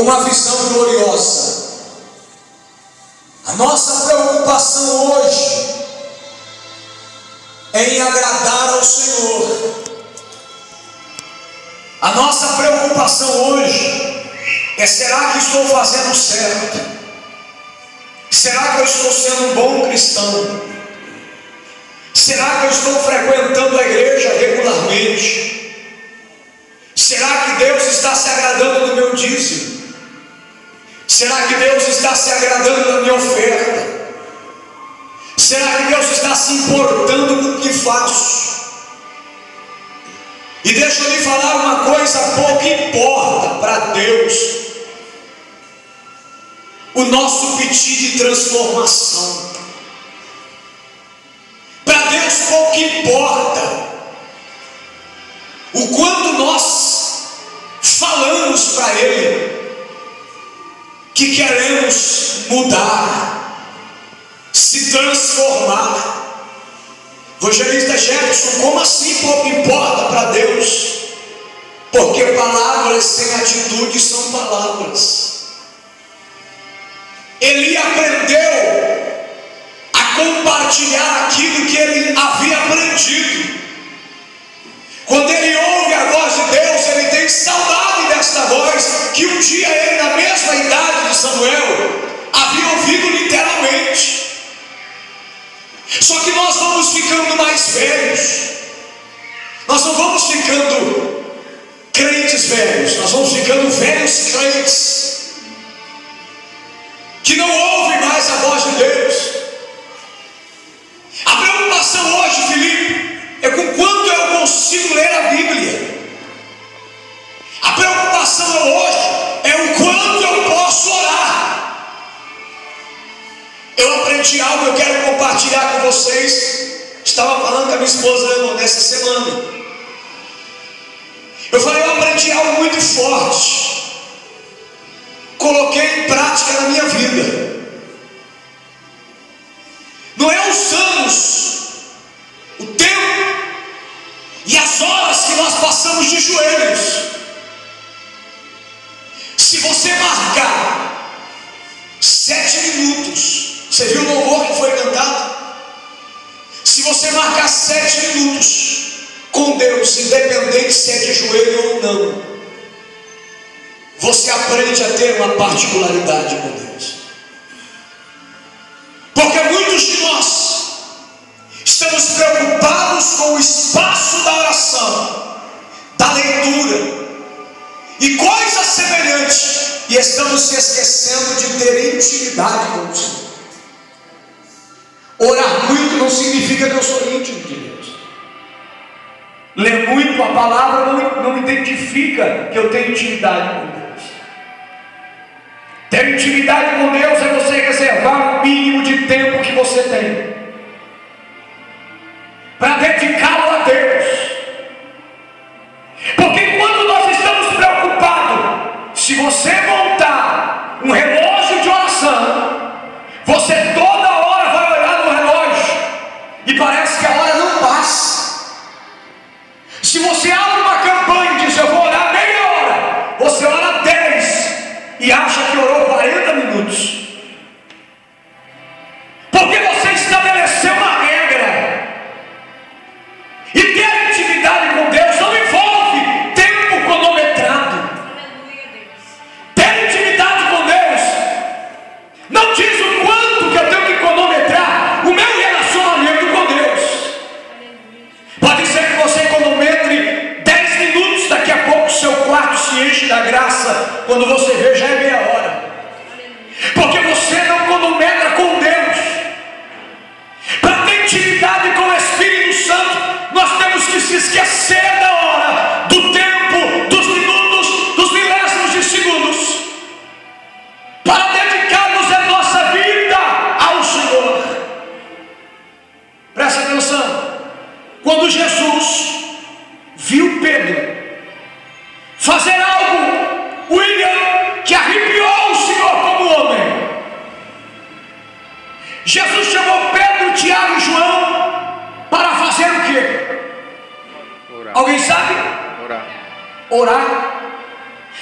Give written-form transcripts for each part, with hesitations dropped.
com uma visão gloriosa. A nossa preocupação hoje é em agradar ao Senhor. A nossa preocupação hoje é: será que estou fazendo certo? Será que eu estou sendo um bom cristão? Será que eu estou frequentando a igreja regularmente? Será que Deus está se agradando do meu dízimo? Será que Deus está se agradando da minha oferta? Será que Deus está se importando com o que faço? E deixa eu lhe falar uma coisa: pouco importa para Deus o nosso pedido de transformação. Para Deus pouco importa o quanto nós falamos para Ele que queremos mudar, se transformar. O evangelista Jefferson: como assim pouco importa para Deus? Porque palavras sem atitude são palavras. Ele aprendeu a compartilhar aquilo que ele havia aprendido. Quando ele ouve a voz de Deus, ele tem saudade desta voz que um dia ele, na mesma idade de Samuel, havia ouvido literalmente. Só que nós vamos ficando mais velhos, nós não vamos ficando crentes velhos, nós vamos ficando velhos crentes, que não ouvem mais a voz de Deus. A preocupação hoje, Felipe, é com quanto eu consigo ler a Bíblia. A preocupação hoje é o quanto eu posso orar. Eu aprendi algo, eu quero compartilhar com vocês. Estava falando com a minha esposa nessa semana. Eu falei: eu aprendi algo muito forte, coloquei em prática na minha vida. Não é os anos, o tempo e as horas que nós passamos de joelhos. Se você marcar 7 minutos, você viu o louvor que foi cantado? Se você marcar 7 minutos com Deus, independente se é de joelho ou não, você aprende a ter uma particularidade com Deus. Porque muitos de nós estamos preocupados com o espaço da oração, da leitura e coisas semelhantes, e estamos se esquecendo de ter intimidade com o Senhor. Orar muito não significa que eu sou íntimo de Deus. Ler muito a palavra não identifica que eu tenho intimidade com Deus. Ter intimidade com Deus é você reservar o mínimo de tempo que você tem para dedicá-lo a Deus. Porque quando nós estamos preocupados, se você montar um relógio de oração, você toda hora vai olhar no relógio e parece que a hora não passa. Se você abre uma campanha e diz: eu vou orar meia hora, você ora 10 e acha que orou 40 minutos. Porque você estabeleceu uma regra. E ter intimidade com Deus não envolve tempo cronometrado. Ter intimidade com Deus não diz o quanto que eu tenho que cronometrar o meu relacionamento com Deus. Pode ser que você cronometre 10 minutos, daqui a pouco o seu quarto se enche da graça, quando você vê já é meia hora. Porque você não cronometra com Deus. Para ter intimidade com o Espírito Santo, nós temos que se esquecer da hora, do tempo, dos minutos, dos milésimos de segundos, para dedicarmos a nossa vida ao Senhor. Presta atenção. Quando Jesus viu Pedro fazer algo, William, que arrepiou o Senhor como homem, Jesus chamou Pedro, Tiago e João para fazer o quê? Orar. Alguém sabe? Orar. Orar.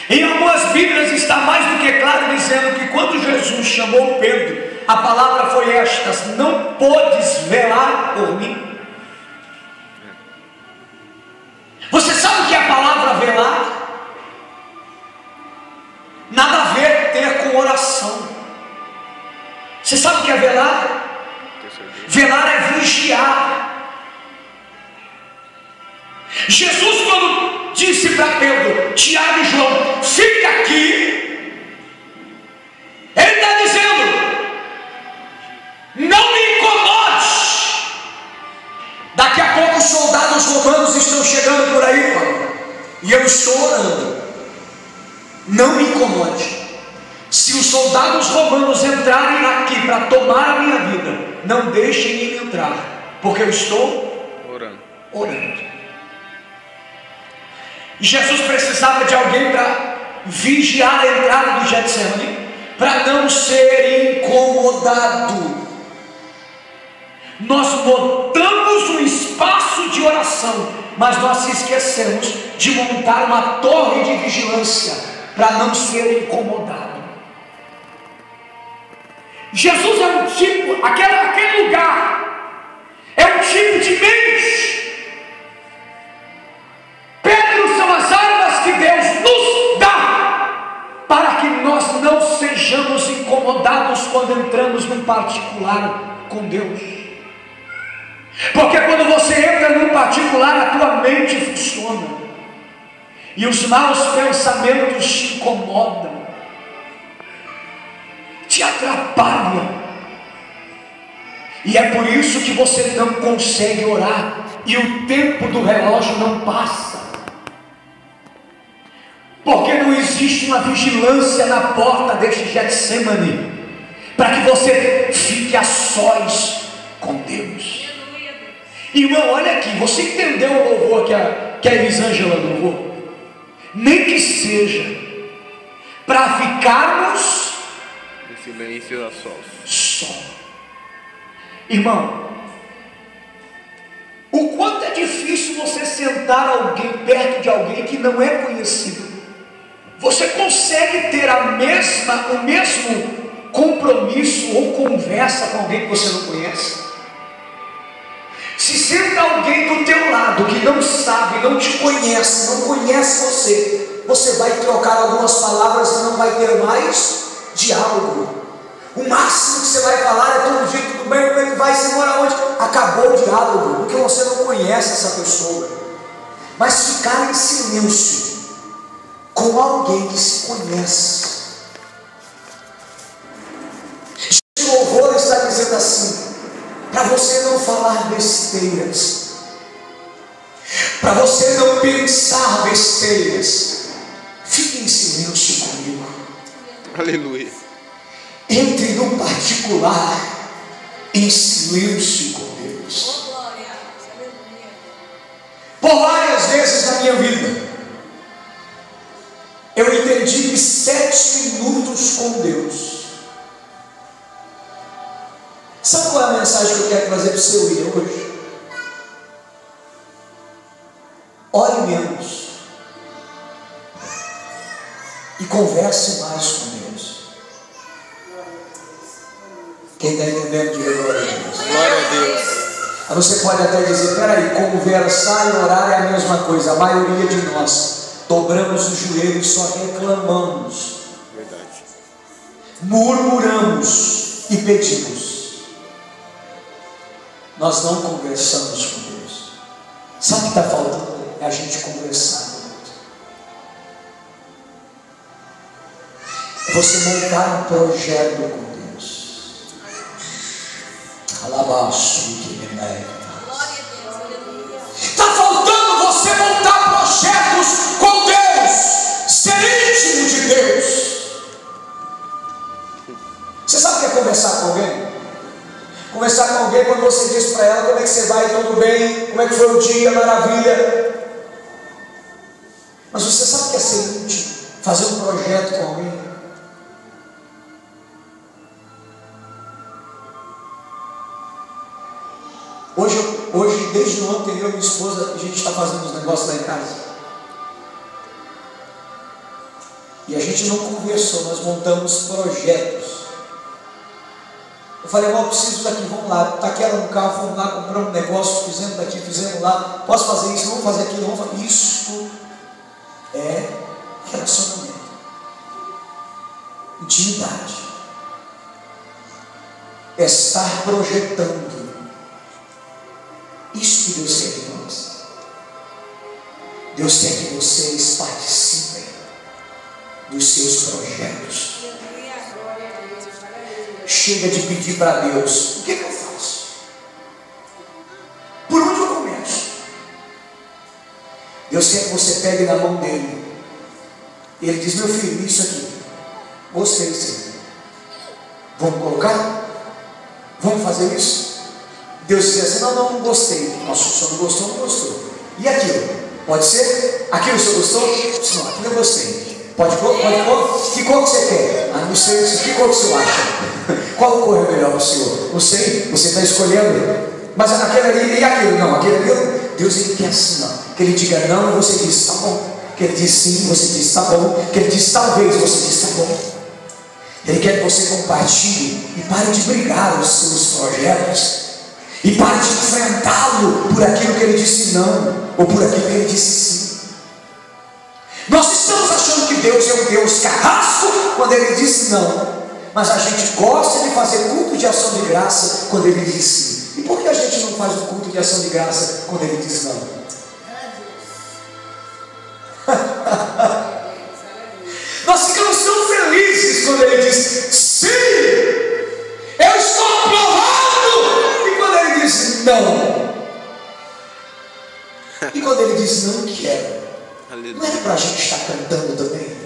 Em algumas Bíblias está mais do que claro dizendo que quando Jesus chamou Pedro, a palavra foi esta: não podes velar por mim. Você sabe o que é a palavra velar? Nada a ver ter com oração. Você sabe o que é velar? Velar é vigiar. Jesus, quando disse para Pedro, Tiago e João, fica aqui, ele está dizendo: não me incomode. Daqui a pouco os soldados romanos estão chegando por aí, Paulo, e eu estou orando. Não me incomode. Se os soldados romanos entrarem aqui para tomar a minha vida, não deixem ele entrar, porque eu estou orando. E Jesus precisava de alguém para vigiar a entrada do Getsemane, para não ser incomodado. Nós botamos um espaço de oração, mas nós esquecemos de montar uma torre de vigilância para não ser incomodado. Jesus é um tipo, aquele lugar é um tipo de mente. Pedro são as armas que Deus nos dá para que nós não sejamos incomodados quando entramos num particular com Deus. Porque quando você entra num particular, a tua mente funciona e os maus pensamentos te incomodam, te atrapalham, e é por isso que você não consegue orar e o tempo do relógio não passa, porque não existe uma vigilância na porta deste Getsemane para que você fique a sós com Deus. Irmão, olha aqui, você entendeu o louvor que a Elisângela louvou? Nem que seja para ficarmos em silêncio a sós. Irmão, o quanto é difícil você sentar alguém perto de alguém que não é conhecido. Você consegue ter o mesmo compromisso ou conversa com alguém que você não conhece? Se senta alguém do teu lado que não sabe, não te conhece, não conhece você, você vai trocar algumas palavras e não vai ter mais diálogo. O máximo que você vai falar é todo dia, tudo bem, como é que vai, você mora onde? Acabou o diálogo, porque você não conhece essa pessoa. Mas ficar em silêncio com alguém que se conhece. O louvor está dizendo assim: para você não falar besteiras, para você não pensar besteiras, fique em silêncio comigo. Aleluia. Entre no particular em silêncio com Deus. Por várias vezes na minha vida eu entendi que 7 minutos com Deus. Sabe qual é a mensagem que eu quero trazer para o seu William hoje? Ore menos e converse mais com Deus. Quem está entendendo, diga glória a Deus. Glória a Deus. Você pode até dizer: peraí, conversar e orar é a mesma coisa. A maioria de nós dobramos os joelhos e só reclamamos. Verdade. Murmuramos e pedimos. Nós não conversamos com Deus. Sabe o que está faltando? É a gente conversar com Deus. É você montar um projeto com Deus. Alabaço que me leva. Está faltando você montar projetos com Deus. Ser íntimo de Deus. Você sabe o que é conversar com alguém? Conversar com alguém quando você diz para ela: como é que você vai, tudo bem? Como é que foi o dia, maravilha? Mas você sabe o que é ser íntimo? Fazer um projeto com alguém? Hoje, desde ontem, eu e minha esposa, a gente está fazendo os negócios lá em casa. E a gente não conversou, nós montamos projetos. Eu falei, eu preciso daqui, vamos lá, taquela no carro, vamos lá, compramos um negócio, fizemos daqui, fizemos lá, posso fazer isso, vamos fazer aquilo, vamos fazer isso. É relacionamento, intimidade, é estar projetando. Isso que Deus quer de nós. Deus quer que vocês participem dos seus projetos. Chega de pedir para Deus, o que eu faço? Por onde eu começo? Deus quer que você pegue na mão dele. E ele diz, meu filho, isso aqui, gostei sim. Vamos colocar? Vamos fazer isso? Deus diz assim, não gostei. Nossa, o senhor não gostou, não gostou. E aquilo? Pode ser? Aquilo o senhor gostou? Não, aquilo eu gostei. Pode pôr? Que cor que você quer? Não sei, que cor que o senhor acha? Qual cor é melhor para o senhor? Não sei, você está escolhendo. Mas aquele ali e aquilo, não, aquele ali, Deus ele quer assim, não. Que ele diga não, você diz tá bom. Que ele diz sim, você diz tá bom. Que ele diz talvez, você diz tá bom. Ele quer que você compartilhe e pare de brigar os seus projetos. E pare de enfrentá-lo por aquilo que ele disse não, ou por aquilo que ele disse sim. Nós estamos achando que Deus é um Deus carrasco quando ele disse não, mas a gente gosta de fazer culto de ação de graça quando ele diz sim. E por que a gente não faz um culto de ação de graça quando ele diz não? Nós ficamos tão felizes quando ele diz sim, eu estou aprovado. E quando ele diz não, e quando ele diz não quero, não era para a gente estar cantando também?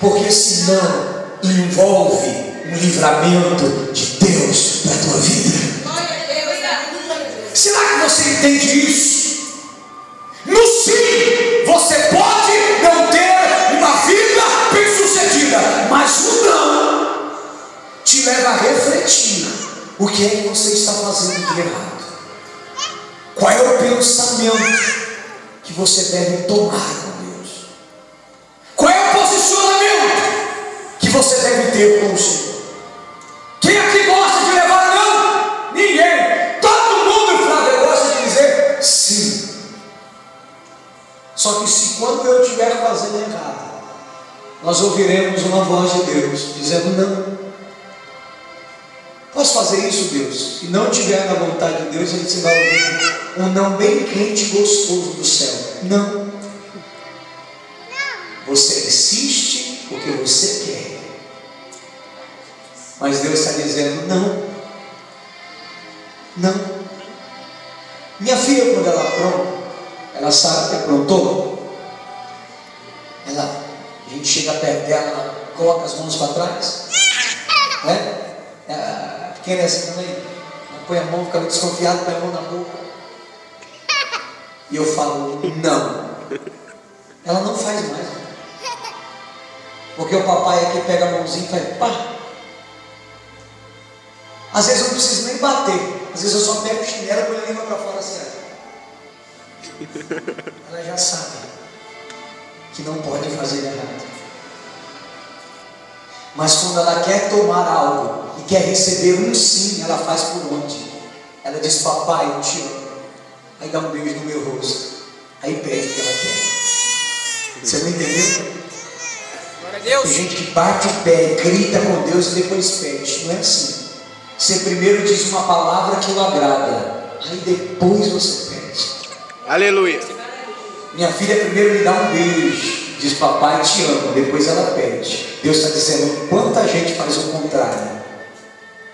Porque esse não envolve um livramento de Deus para a tua vida. Será que você entende isso? No sim, você pode não ter uma vida bem sucedida, mas o não te leva a refletir o que é que você está fazendo de errado. Qual é o pensamento que você deve tomar com Deus? Qual é o posicionamento que você deve ter com o Senhor? Quem aqui gosta de levar não? Ninguém. Todo mundo, Flávio, gosta de dizer sim. Só que se quando eu estiver fazendo errado, nós ouviremos uma voz de Deus dizendo não. Posso fazer isso, Deus? Se não estiver na vontade de Deus, você vai ouvir um não bem quente e gostoso do céu. Não. Você insiste porque você quer. Mas Deus está dizendo não. Não. Minha filha, quando ela apronta, ela sabe que aprontou. A gente chega perto dela, coloca as mãos para trás. Né? A pequena é assim também. Ela põe a mão, fica desconfiada, põe a mão na boca. E eu falo, não. Ela não faz mais. Porque o papai aqui pega a mãozinha e faz pá. Às vezes eu não preciso nem bater. Às vezes eu só pego o chinelo e põe a língua para fora assim. Ela já sabe que não pode fazer errado. Mas quando ela quer tomar algo e quer receber um sim, ela faz por onde? Ela diz, papai, eu te amo. Aí dá um beijo no meu rosto. Aí pede o que ela quer. Você não entendeu? Tem gente que bate o pé, grita com Deus e depois pede. Não é assim. Você primeiro diz uma palavra que o agrada, aí depois você pede. Aleluia. Minha filha primeiro me dá um beijo, diz papai te amo, depois ela pede. Deus está dizendo, quanta gente faz o contrário.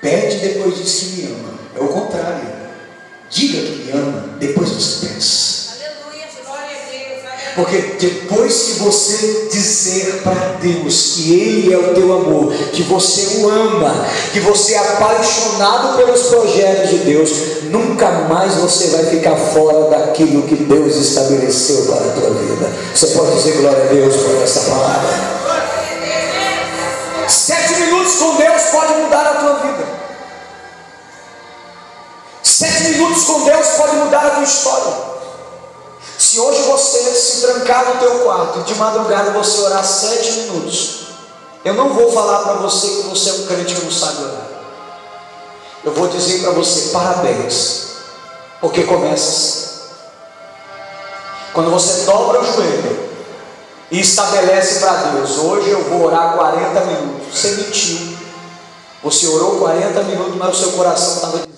Pede e depois diz que me ama. É o contrário. Diga que me ama, depois você pensa. Porque depois que você dizer para Deus que Ele é o teu amor, que você o ama, que você é apaixonado pelos projetos de Deus, nunca mais você vai ficar fora daquilo que Deus estabeleceu para a tua vida. Você pode dizer glória a Deus por essa palavra? 7 minutos com Deus pode mudar a tua vida. 7 minutos com Deus pode mudar a tua história. Se Se hoje você se trancar no teu quarto e de madrugada você orar 7 minutos, eu não vou falar para você que você é um crente que não sabe orar. Eu vou dizer para você, parabéns, porque começa assim. Quando você dobra o joelho e estabelece para Deus, hoje eu vou orar 40 minutos. Você mentiu. Você orou 40 minutos, mas o seu coração estava